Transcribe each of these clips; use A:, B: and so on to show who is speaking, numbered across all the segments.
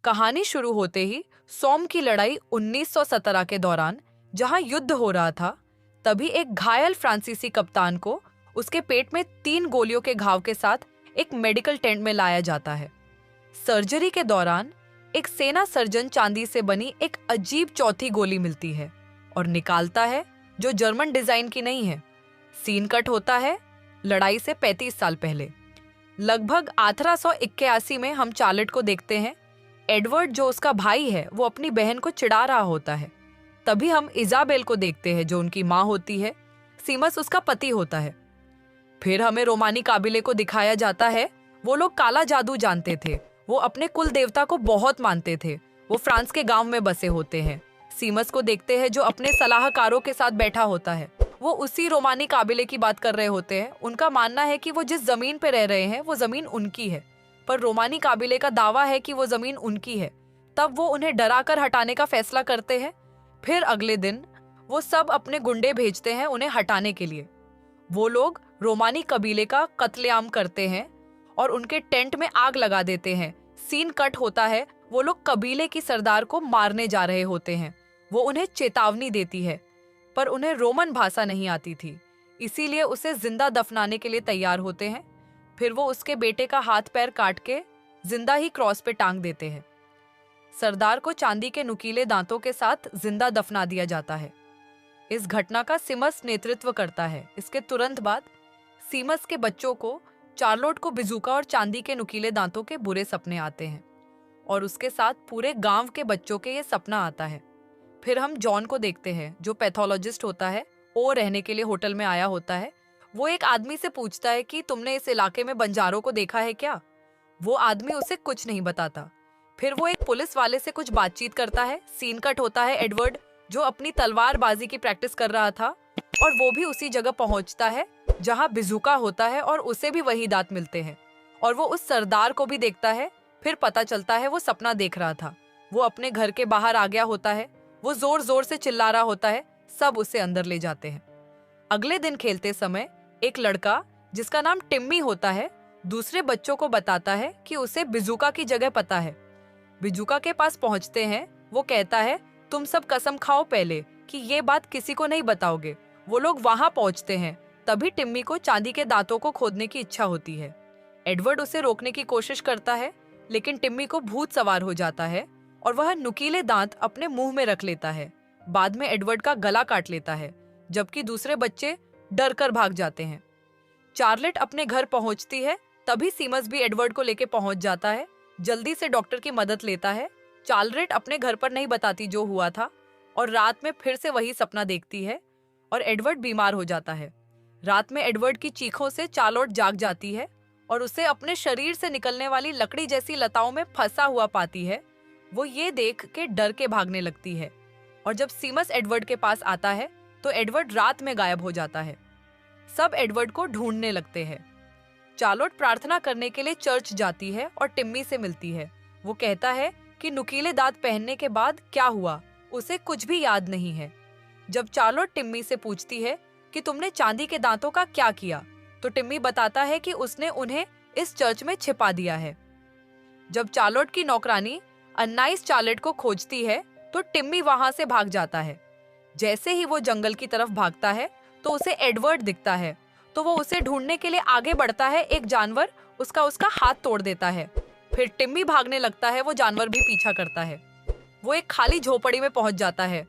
A: कहानी शुरू होते ही सोम की लड़ाई 1917 के दौरान जहां युद्ध हो रहा था, तभी एक घायल फ्रांसीसी कप्तान को उसके पेट में 3 गोलियों के घाव के साथ एक मेडिकल टेंट में लाया जाता है। सर्जरी के दौरान एक सेना सर्जन चांदी से बनी एक अजीब चौथी गोली मिलती है और निकालता है, जो जर्मन डिजाइन की नहीं है। सीन कट होता है लड़ाई से 35 साल पहले। लगभग 1881 में हम चार्लेट को देखते हैं। एडवर्ड, जो उसका भाई है, वो अपनी बहन को चिढ़ा रहा होता है। तभी हम इजाबेल को देखते हैं, जो उनकी माँ होती है। सीमस उसका पति होता है। फिर हमें रोमानी काबिले को दिखाया जाता है। वो लोग काला जादू जानते थे। वो अपने कुल देवता को बहुत मानते थे। वो फ्रांस के गांव में बसे होते हैं। सीमस को देखते हैं, जो अपने सलाहकारों के साथ बैठा होता है। वो उसी रोमानी काबिले की बात कर रहे होते हैं। उनका मानना है कि वो जिस जमीन पे रह रहे हैं वो जमीन उनकी है, पर रोमानी काबिले का दावा है कि वो जमीन उनकी है। तब वो उन्हें डराकर हटाने का फैसला करते हैं। फिर अगले दिन वो सब अपने गुंडे भेजते हैं उन्हें हटाने के लिए। वो लोग रोमानी कबीले का कत्लेआम करते हैं और उनके टेंट में आग लगा देते हैं। सीन कट होता है, वो लोग कबीले की सरदार को मारने जा रहे होते हैं। वो उन्हें चेतावनी देती है, पर उन्हें रोमन भाषा नहीं आती थी, इसीलिए उसे जिंदा दफनाने के लिए तैयार होते हैं। फिर वो उसके बेटे का हाथ पैर काट के जिंदा ही क्रॉस पे टांग देते हैं। सरदार को चांदी के नुकीले दांतों के साथ जिंदा दफना दिया जाता है। इस घटना का सीमस नेतृत्व करता है। इसके तुरंत बाद सीमस के बच्चों को, चार्लोट को बिजूका और चांदी के नुकीले दांतों के बुरे सपने आते हैं और उसके साथ पूरे गांव के बच्चों के ये सपना आता है। फिर हम जॉन को देखते हैं, जो पैथोलॉजिस्ट होता है। वो रहने के लिए होटल में आया होता है। वो एक आदमी से पूछता है कि तुमने इस इलाके में बंजारों को देखा है क्या? वो आदमी उसे कुछ नहीं बताता। फिर वो एक पुलिस वाले से कुछ बातचीत करता है। सीन कट होता है एडवर्ड, जो अपनी तलवारबाजी की प्रैक्टिस कर रहा था, और वो भी उसी जगह पहुंचता है जहां बिजूका होता है और उसे भी वही दांत मिलते हैं। और वो उस सरदार को भी देखता है। फिर पता चलता है वो सपना देख रहा था। वो अपने घर के बाहर आ गया होता है। वो जोर जोर से चिल्ला रहा होता है। सब उसे अंदर ले जाते हैं। अगले दिन खेलते समय एक लड़का, जिसका नाम टिम्मी होता है, दूसरे बच्चों को बताता है कि उसे बिजूका की जगह पता है। बिजूका के पास पहुंचते हैं। वो कहता है, तुम सब कसम खाओ पहले कि ये बात किसी को नहीं बताओगे। वो लोग वहां पहुंचते हैं। तभी टिम्मी को चांदी के दांतों को खोदने की इच्छा होती है। एडवर्ड उसे रोकने की कोशिश करता है, लेकिन टिम्मी को भूत सवार हो जाता है और वह नुकीले दांत अपने मुंह में रख लेता है। बाद में एडवर्ड का गला काट लेता है, जबकि दूसरे बच्चे डर कर भाग जाते हैं। चार्लेट अपने घर पहुंचती है। तभी सीमस भी एडवर्ड को लेके पहुंच जाता है। जल्दी से डॉक्टर की मदद लेता है। चार्लेट अपने घर पर नहीं बताती जो हुआ था, और रात में फिर से वही सपना देखती है और एडवर्ड बीमार हो जाता है। रात में एडवर्ड की चीखों से चार्लोट जाग जाती है और उसे अपने शरीर से निकलने वाली लकड़ी जैसी लताओं में फंसा हुआ पाती है। वो ये देख के डर के भागने लगती है, और जब सीमस एडवर्ड के पास आता है तो एडवर्ड रात में गायब हो जाता है। सब एडवर्ड को ढूंढने लगते हैं। चार्लोट प्रार्थना करने के लिए चर्च जाती है और टिम्मी से मिलती है। वो कहता है कि नुकीले दांत पहनने के बाद क्या हुआ उसे कुछ भी याद नहीं है। जब चार्लोट टिम्मी से पूछती है कि तुमने चांदी के दांतों का क्या किया, तो टिम्मी बताता है कि उसने उन्हें इस चर्च में छिपा दिया है। जब चार्लोट की नौकरानी अन्नाइस चार्लेट को खोजती है तो टिम्मी वहां से भाग जाता है। जैसे ही वो जंगल की तरफ भागता है तो उसे एडवर्ड दिखता है, तो वो उसे ढूंढने के लिए आगे बढ़ता है। एक जानवर उसका हाथ तोड़ देता है। फिर टिम्मी भागने लगता है। वो जानवर भी पीछा करता है। वो एक खाली झोपड़ी में पहुंच जाता है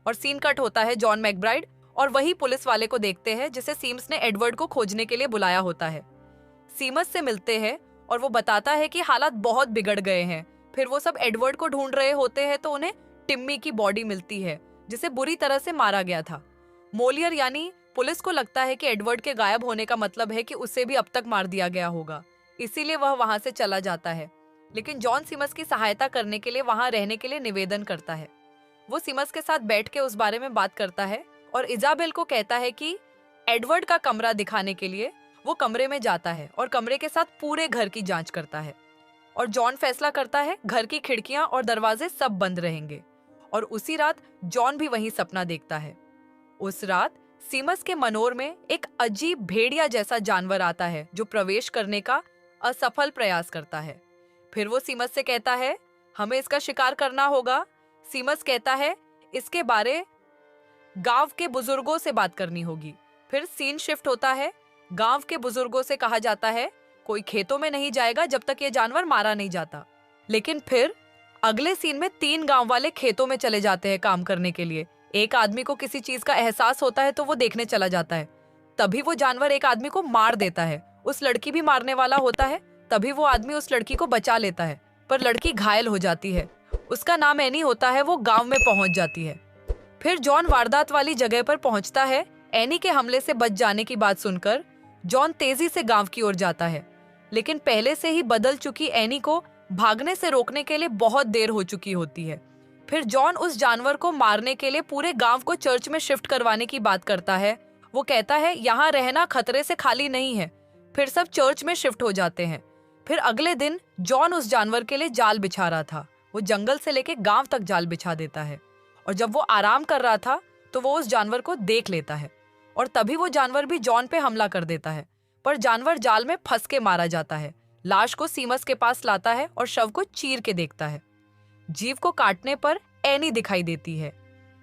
A: और सीन कट होता है जॉन मैकब्राइड और वही पुलिस वाले को देखते हैं जिसे सीम्स ने एडवर्ड को खोजने के लिए बुलाया होता है। सीमस से मिलते हैं और वो बताता है कि हालात बहुत बिगड़ गए हैं। फिर वो सब एडवर्ड को ढूंढ रहे होते हैं तो उन्हें टिम्मी की बॉडी मिलती है, जिसे बुरी तरह से मारा गया था। मोलियर यानी पुलिस को लगता है कि एडवर्ड के गायब होने का मतलब है कि उसे भी अब तक मार दिया गया होगा, इसीलिए वह वहां से चला जाता है। लेकिन जॉन सीमस की सहायता करने के लिए वहां रहने के लिए निवेदन करता है। वो सीमस के साथ बैठ के उस बारे में बात करता है और इजाबेल को कहता है कि एडवर्ड का कमरा दिखाने के लिए वो कमरे में जाता है और कमरे के साथ पूरे घर की जांच करता है। और जॉन फैसला करता है घर की खिड़कियां और दरवाजे सब बंद रहेंगे। और उसी रात जॉन भी वही सपना देखता है। उस रात सीमस के मनोर में एक अजीब भेड़िया जैसा जानवर आता है जो प्रवेश करने का असफल प्रयास करता है। फिर वो सीमस से कहता है, हमें इसका शिकार करना होगा। सीमस कहता है इसके बारे गांव के बुजुर्गों से बात करनी होगी। फिर सीन शिफ्ट होता है। गांव के बुजुर्गों से कहा जाता है कोई खेतों में नहीं जाएगा जब तक ये जानवर मारा नहीं जाता। लेकिन फिर अगले सीन में 3 गांव वाले खेतों में चले जाते हैं काम करने के लिए। एक आदमी को किसी चीज का एहसास होता है तो वो देखने चला जाता है। तभी वो जानवर एक आदमी को मार देता है। उस लड़की भी मारने वाला होता है। तभी वो आदमी उस लड़की को बचा लेता है, पर लड़की घायल हो जाती है। उसका नाम एनी होता है। वो गांव में पहुंच जाती है। फिर जॉन वारदात वाली जगह पर पहुंचता है। एनी के हमले से बच जाने की बात सुनकर जॉन तेजी से गांव की ओर जाता है, लेकिन पहले से ही बदल चुकी एनी को भागने से रोकने के लिए बहुत देर हो चुकी होती है। फिर जॉन उस जानवर को मारने के लिए पूरे गांव को चर्च में शिफ्ट करवाने की बात करता है। वो कहता है यहाँ रहना खतरे से खाली नहीं है। फिर सब चर्च में शिफ्ट हो जाते हैं। फिर अगले दिन जॉन उस जानवर के लिए जाल बिछा रहा था। वो जंगल से लेके गांव तक जाल बिछा देता है, और जब वो आराम कर रहा था तो वो उस जानवर को देख लेता है, और तभी वो जानवर भी जॉन पे हमला कर देता है। पर जानवर जाल में फंस के मारा जाता है। लाश को सीमस के पास लाता है और शव को चीर के देखता है। जीव को काटने पर एनी दिखाई देती है,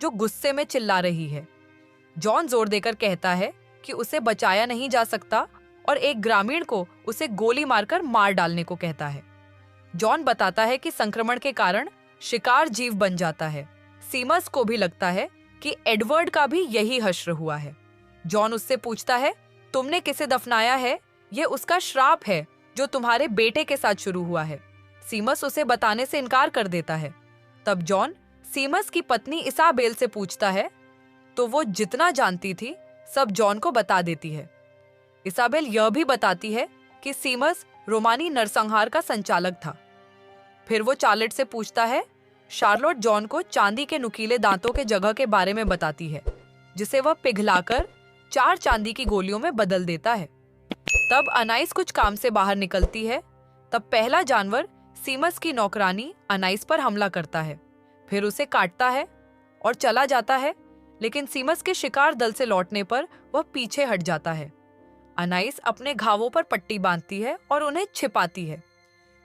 A: जो गुस्से में चिल्ला रही है। जॉन जोर देकर कहता है कि उसे बचाया नहीं जा सकता, और एक ग्रामीण को उसे गोली मारकर मार डालने को कहता है। जॉन बताता है कि संक्रमण के कारण शिकार जीव बन जाता है। सीमस को भी लगता है कि एडवर्ड का भी यही हश्र हुआ है। जॉन उससे पूछता है तुमने किसे दफनाया है? ये उसका श्राप है जो तुम्हारे बेटे के साथ शुरू हुआ है। सीमस उसे बताने से इनकार कर देता है। तब जॉन सीमस की पत्नी इसाबेल से पूछता है तो वो जितना जानती थी सब जॉन को बता देती है। इसाबेल यह भी बताती है कि सीमस रोमानी नरसंहार का संचालक था। फिर वो चार्लेट से पूछता है। शार्लोट जॉन को चांदी के नुकीले दांतों के जगह के बारे में बताती है, जिसे वह पिघलाकर 4 चांदी की गोलियों में बदल देता है। तब अनाइस कुछ काम से बाहर निकलती है। तब पहला जानवर सीमस की नौकरानी अनाइस पर हमला करता है, फिर उसे काटता है और चला जाता है। लेकिन सीमस के शिकार दल से लौटने पर वह पीछे हट जाता है। अनाइस अपने घावों पर पट्टी बांधती है और उन्हें छिपाती है।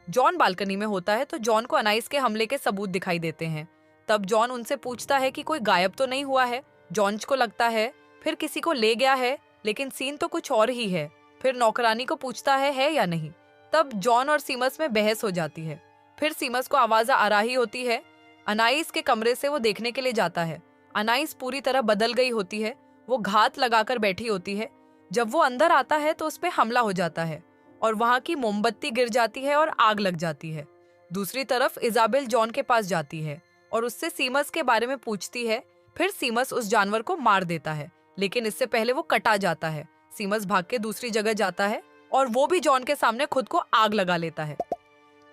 A: जॉन बालकनी में होता है तो जॉन को अनाइस के हमले के सबूत दिखाई देते हैं। तब जॉन उनसे पूछता है कि कोई गायब तो नहीं हुआ है। जॉन को लगता है फिर किसी को ले गया है, लेकिन सीन तो कुछ और ही है। फिर नौकरानी को पूछता है या नहीं। तब जॉन और सीमस में बहस हो जाती है। फिर सीमस को आवाज आ रही होती है। अनाइस के कमरे से वो देखने के लिए जाता है। अनाइस पूरी तरह बदल गई होती है। वो घात लगाकर बैठी होती है। जब वो अंदर आता है तो उस पे हमला हो जाता है और वहां की मोमबत्ती गिर जाती है और आग लग जाती है। दूसरी तरफ इजाबेल जॉन के पास जाती है और उससे सीमस के बारे में पूछती है। फिर सीमस उस जानवर को मार देता है, लेकिन इससे पहले वो कटा जाता है। सीमस भाग के दूसरी जगह जाता है और वो भी जॉन के सामने खुद को आग लगा लेता है।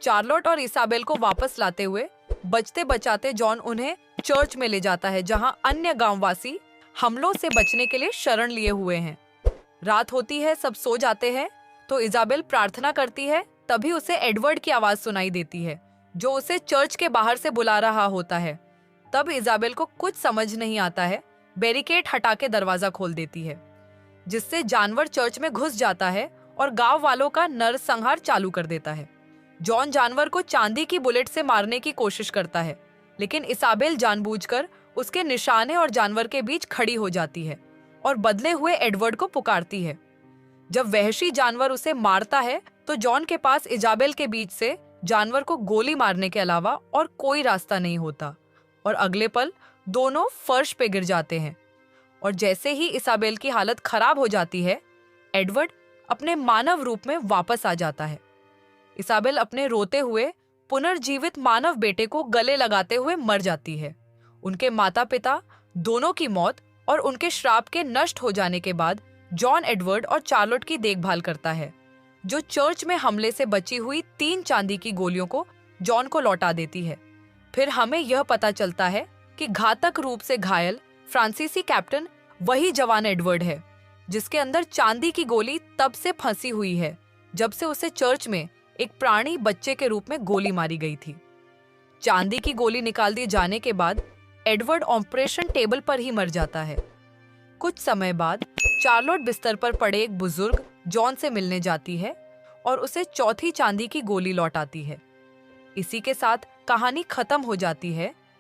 A: चार्लोट और इसाबेल को वापस लाते हुए बचते बचाते जॉन उन्हें चर्च में ले जाता है, जहां अन्य गांववासी हमलों से बचने के लिए शरण लिए हुए हैं। रात होती है, सब सो जाते हैं, तो इजाबेल प्रार्थना करती है। तभी उसे एडवर्ड की आवाज सुनाई देती है, जो उसे चर्च के बाहर से बुला रहा होता है। तब इजाबेल को कुछ समझ नहीं आता है। बैरिकेड हटा के दरवाजा खोल देती है, जिससे जानवर चर्च में घुस जाता है और गांव वालों का नरसंहार चालू कर देता है। जॉन जानवर को चांदी की बुलेट से मारने की कोशिश करता है, लेकिन इसाबेल जानबूझकर उसके निशाने और जानवर के बीच खड़ी हो जाती है और बदले हुए एडवर्ड को पुकारती है। जब वहशी जानवर उसे मारता है तो जॉन के पास इजाबेल के बीच से जानवर को गोली मारने के अलावा और कोई रास्ता नहीं होता, और अगले पल दोनों फर्श पे गिर जाते हैं। और जैसे ही इसाबेल की हालत खराब हो जाती है, एडवर्ड अपने मानव रूप में वापस आ जाता है। इसाबेल अपने रोते हुए पुनर्जीवित मानव बेटे को गले लगाते हुए मर जाती है। उनके माता पिता दोनों की मौत और उनके श्राप के नष्ट हो जाने के बाद जॉन एडवर्ड और चार्लोट की देखभाल करता है, जो चर्च में हमले से बची हुई 3 चांदी की गोलियों को जॉन को लौटा देती है। फिर हमें यह पता चलता है कि घातक रूप से घायल फ्रांसीसी कैप्टन वही जवान एडवर्ड है, जिसके अंदर चांदी की गोली तब से फंसी हुई है जब से उसे चर्च में एक प्राणी बच्चे के रूप में गोली मारी गई थी। चांदी की गोली निकाल दिए जाने के बाद एडवर्ड ऑपरेशन टेबल पर ही मर जाता है। कुछ समय बाद चार्लोट बिस्तर पर पड़े एक बुजुर्ग जॉन से मिलने जाती है और उसे चौथी चांदी की गोली लौटाती है। इसी के साथ कहानी खत्म हो जाती है